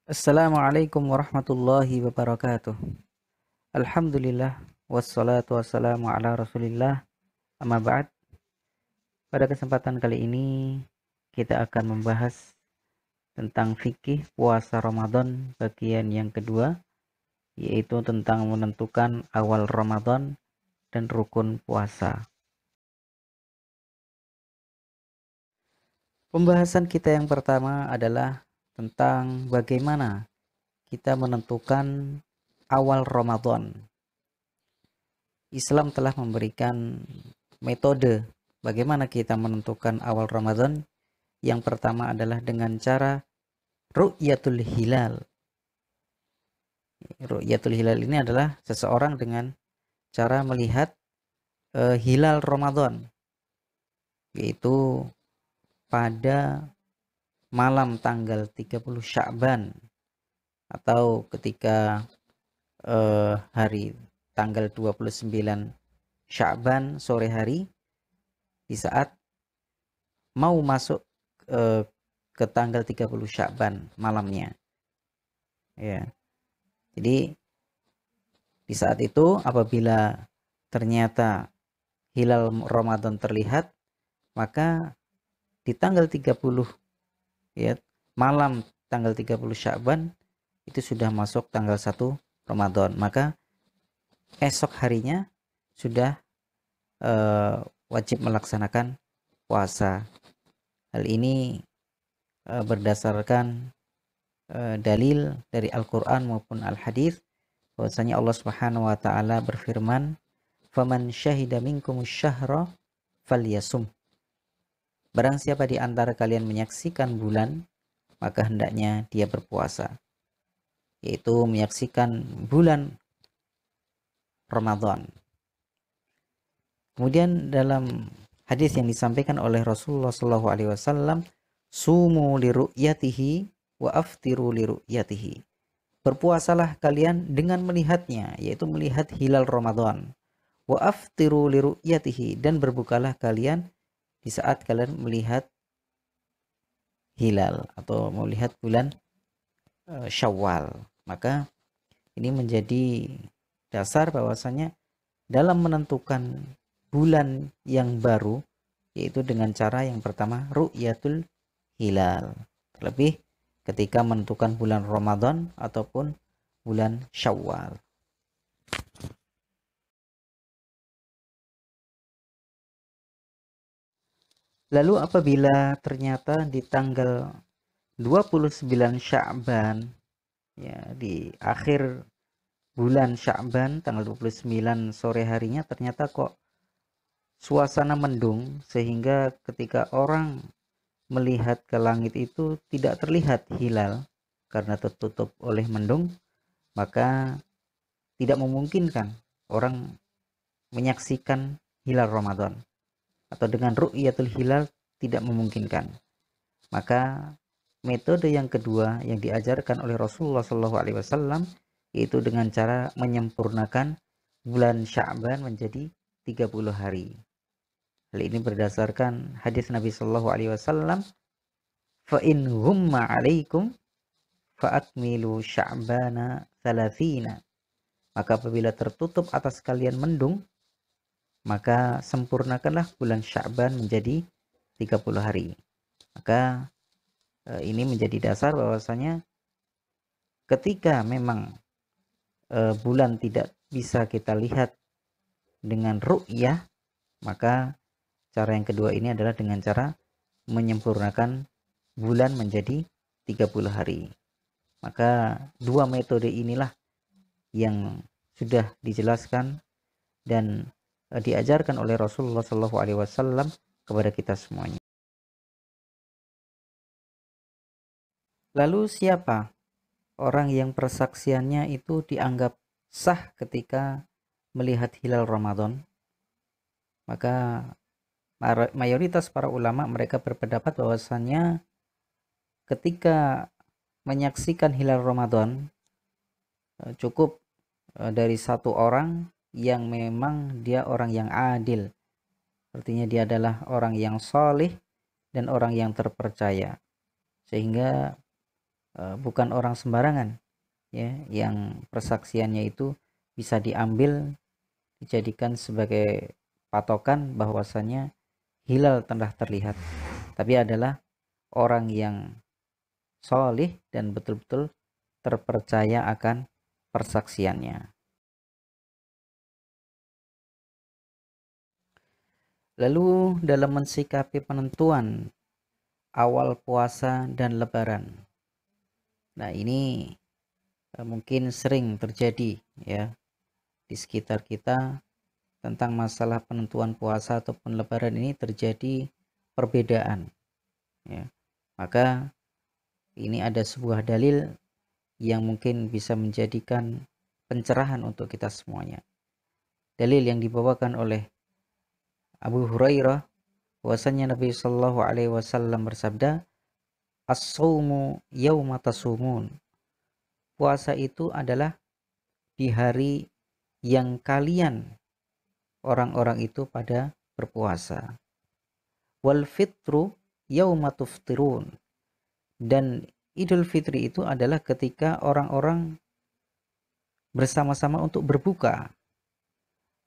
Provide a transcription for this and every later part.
Assalamualaikum warahmatullahi wabarakatuh. Alhamdulillah wassalatu wassalamu ala Rasulillah. Amma ba'd. Pada kesempatan kali ini kita akan membahas tentang fikih puasa Ramadan bagian yang kedua, yaitu tentang menentukan awal Ramadan dan rukun puasa. Pembahasan kita yang pertama adalah tentang bagaimana kita menentukan awal Ramadan. Islam telah memberikan metode bagaimana kita menentukan awal Ramadan. Yang pertama adalah dengan cara ru'yatul hilal. Ru'yatul hilal ini adalah seseorang dengan cara melihat hilal Ramadan, yaitu pada malam tanggal 30 Sya'ban atau ketika hari tanggal 29 Sya'ban sore hari, di saat mau masuk ke tanggal 30 Sya'ban malamnya. Ya. Jadi di saat itu apabila ternyata hilal Ramadan terlihat, maka di tanggal 30 ya, malam tanggal 30 Sya'ban itu sudah masuk tanggal 1 Ramadan. Maka esok harinya sudah wajib melaksanakan puasa. Hal ini berdasarkan dalil dari Al-Quran maupun Al-Hadis, bahwasanya Allah Subhanahu wa taala berfirman, "Faman syahida minkumus syahra falyasum." Barang siapa di antara kalian menyaksikan bulan, maka hendaknya dia berpuasa. Yaitu menyaksikan bulan Ramadan. Kemudian dalam hadis yang disampaikan oleh Rasulullah SAW, sumu liru'yatihi wa aftiru liru'yatihi. Berpuasalah kalian dengan melihatnya, yaitu melihat hilal Ramadan. Wa aftiru liru'yatihi, dan berbukalah kalian di saat kalian melihat hilal atau melihat bulan Syawal. Maka ini menjadi dasar bahwasanya dalam menentukan bulan yang baru, yaitu dengan cara yang pertama ru'yatul hilal, terlebih ketika menentukan bulan Ramadan ataupun bulan Syawal. Lalu apabila ternyata di tanggal 29 Sya'ban, ya, di akhir bulan Sya'ban tanggal 29 sore harinya ternyata kok suasana mendung, sehingga ketika orang melihat ke langit itu tidak terlihat hilal karena tertutup oleh mendung, maka tidak memungkinkan orang menyaksikan hilal Ramadan, atau dengan ru'yatul hilal tidak memungkinkan. Maka metode yang kedua yang diajarkan oleh Rasulullah SAW, yaitu dengan cara menyempurnakan bulan Sya'ban menjadi 30 hari. Hal ini berdasarkan hadis Nabi Shallallahu Alaihi Wasallam, fa in humma alaikum fa akmilu sya'bana thalathina. Maka apabila tertutup atas kalian mendung, maka sempurnakanlah bulan Sya'ban menjadi 30 hari. Maka ini menjadi dasar bahwasanya ketika memang bulan tidak bisa kita lihat dengan ru'yah, maka cara yang kedua ini adalah dengan cara menyempurnakan bulan menjadi 30 hari. Maka dua metode inilah yang sudah dijelaskan dan diajarkan oleh Rasulullah SAW kepada kita semuanya. Lalu siapa orang yang persaksiannya itu dianggap sah ketika melihat hilal Ramadan? Maka mayoritas para ulama mereka berpendapat bahwasannya ketika menyaksikan hilal Ramadan cukup dari satu orang yang memang dia orang yang adil, artinya dia adalah orang yang saleh dan orang yang terpercaya, sehingga bukan orang sembarangan ya yang persaksiannya itu bisa diambil dijadikan sebagai patokan bahwasanya hilal telah terlihat, tapi adalah orang yang solih dan betul-betul terpercaya akan persaksiannya. Lalu dalam mensikapi penentuan awal puasa dan lebaran. Nah, ini mungkin sering terjadi ya di sekitar kita tentang masalah penentuan puasa ataupun lebaran ini terjadi perbedaan ya. Maka ini ada sebuah dalil yang mungkin bisa menjadikan pencerahan untuk kita semuanya. Dalil yang dibawakan oleh Abu Hurairah bahwasanya Nabi Shallallahu alaihi wasallam bersabda, "As-saumu yauma tasumun." Puasa itu adalah di hari yang kalian orang-orang itu pada berpuasa. Wal fitru yauma tuftirun. Dan Idul Fitri itu adalah ketika orang-orang bersama-sama untuk berbuka.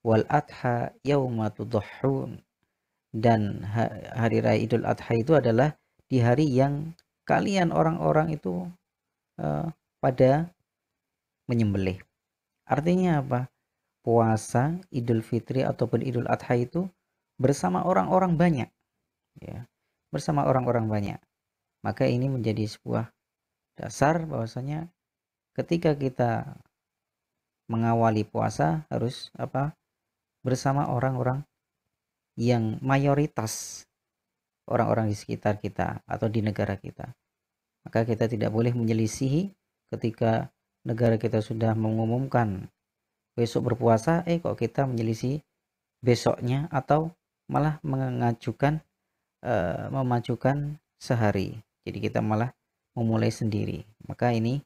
Wal adha yauma tudhahhun. Dan hari raya Idul Adha itu adalah di hari yang kalian orang-orang itu pada menyembelih. Artinya apa? Puasa Idul Fitri ataupun Idul Adha itu bersama orang-orang banyak ya, bersama orang-orang banyak. Maka ini menjadi sebuah dasar bahwasanya ketika kita mengawali puasa harus apa? Bersama orang-orang yang mayoritas orang-orang di sekitar kita atau di negara kita. Maka kita tidak boleh menyelisihi ketika negara kita sudah mengumumkan besok berpuasa, kok kita menyelisih besoknya atau malah memajukan sehari. Jadi kita malah memulai sendiri. Maka ini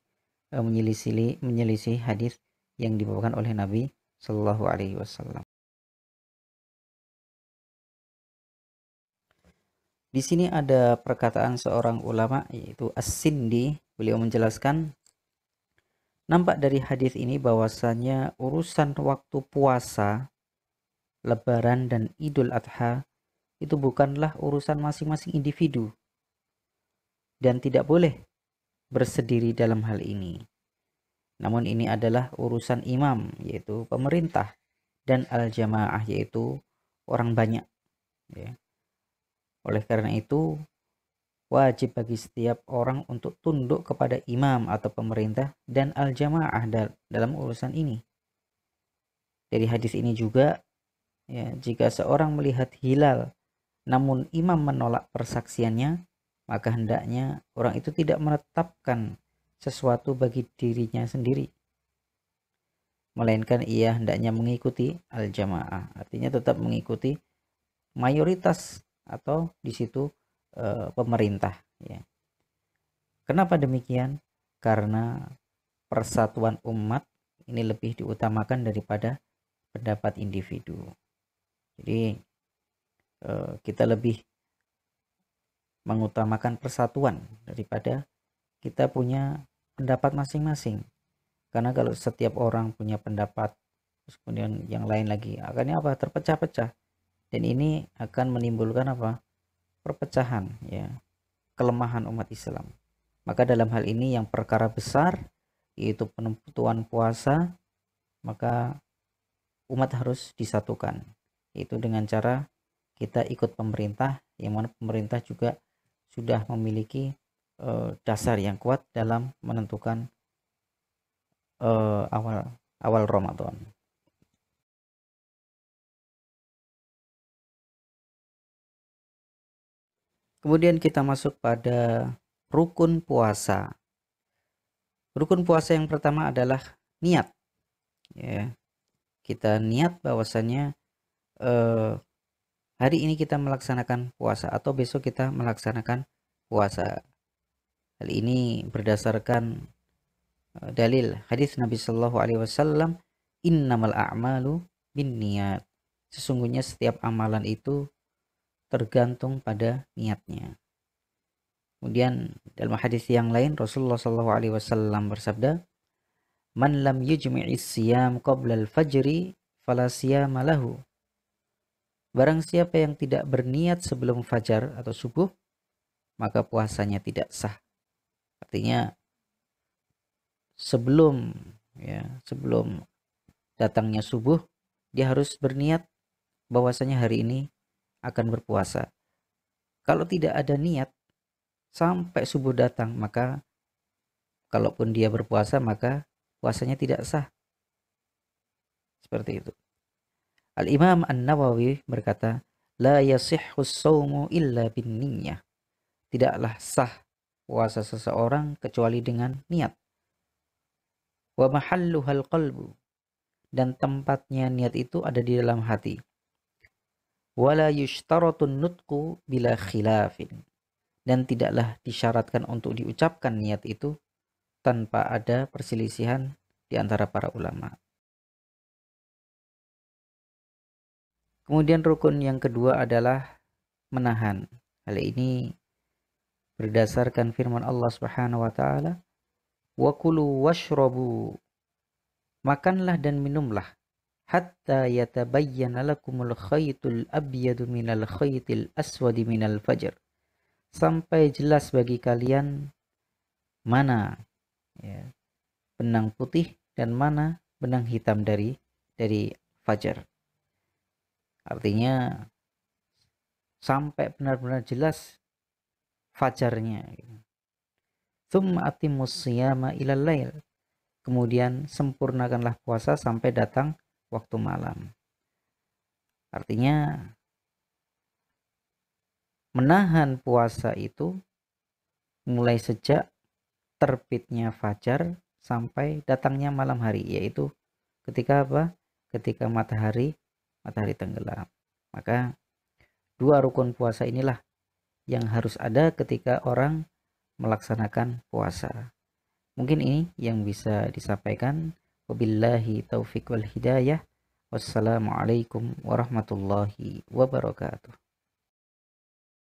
menyelisih hadis yang dibawakan oleh Nabi Shallallahu alaihi wasallam. Di sini ada perkataan seorang ulama yaitu As-Sindi. Beliau menjelaskan, nampak dari hadis ini bahwasanya urusan waktu puasa, lebaran dan Idul Adha itu bukanlah urusan masing-masing individu dan tidak boleh bersendiri dalam hal ini. Namun ini adalah urusan imam yaitu pemerintah dan al-jamaah yaitu orang banyak ya. Oleh karena itu wajib bagi setiap orang untuk tunduk kepada imam atau pemerintah dan al-jamaah dalam urusan ini. Dari hadis ini juga ya, jika seorang melihat hilal namun imam menolak persaksiannya, maka hendaknya orang itu tidak menetapkan sesuatu bagi dirinya sendiri, melainkan ia hendaknya mengikuti al-jamaah, artinya tetap mengikuti mayoritas atau di situ pemerintah ya. Kenapa demikian? Karena persatuan umat ini lebih diutamakan daripada pendapat individu. Jadi kita lebih mengutamakan persatuan daripada kita punya pendapat masing-masing. Karena kalau setiap orang punya pendapat kemudian yang lain lagi, akhirnya apa? Terpecah-pecah. Dan ini akan menimbulkan apa? Perpecahan ya, kelemahan umat Islam. Maka dalam hal ini yang perkara besar yaitu penentuan puasa, maka umat harus disatukan, yaitu dengan cara kita ikut pemerintah, yang mana pemerintah juga sudah memiliki dasar yang kuat dalam menentukan awal Ramadan. Kemudian kita masuk pada rukun puasa. Rukun puasa yang pertama adalah niat. Ya, kita niat bahwasanya hari ini kita melaksanakan puasa atau besok kita melaksanakan puasa. Hal ini berdasarkan dalil hadis Nabi Shallallahu alaihi wasallam, innamal a'malu binniyat. Sesungguhnya setiap amalan itu tergantung pada niatnya. Kemudian Dalam hadis yang lain Rasulullah SAW bersabda, "Man lam yujmi'is siyam qabla al-fajri fala siyama lahu." Barang siapa yang tidak berniat sebelum fajar atau subuh, maka puasanya tidak sah. Artinya sebelum datangnya subuh, dia harus berniat bahwasanya hari ini akan berpuasa. Kalau tidak ada niat sampai subuh datang, maka kalaupun dia berpuasa, maka puasanya tidak sah. Seperti itu. Al-Imam An-Nawawi berkata, la yasihhus shaumu illa bin niyyah. Tidaklah sah puasa seseorang kecuali dengan niat. Wa mahalluhal qalbu. Dan tempatnya niat itu ada di dalam hati. Wala yushtaratun nutqu bila khilafin. Dan tidaklah disyaratkan untuk diucapkan niat itu tanpa ada perselisihan di antara para ulama. Kemudian rukun yang kedua adalah menahan. Hal ini berdasarkan firman Allah Subhanahu wa taala, "Wa kulu washrabu." Makanlah dan minumlah hatta yatabayyana lakumul khaytul abyadu minal khaytil aswadi minal fajr. Sampai jelas bagi kalian mana benang putih dan mana benang hitam dari fajar. Artinya sampai benar-benar jelas fajarnya. Tsumma atimmus shiyama ilal lail. Kemudian sempurnakanlah puasa sampai datang waktu malam. Artinya menahan puasa itu mulai sejak terbitnya fajar sampai datangnya malam hari, yaitu ketika apa? Ketika matahari tenggelam. Maka dua rukun puasa inilah yang harus ada ketika orang melaksanakan puasa. Mungkin ini yang bisa disampaikan. Wabillahi taufiq wal hidayah. Wassalamualaikum warahmatullahi wabarakatuh.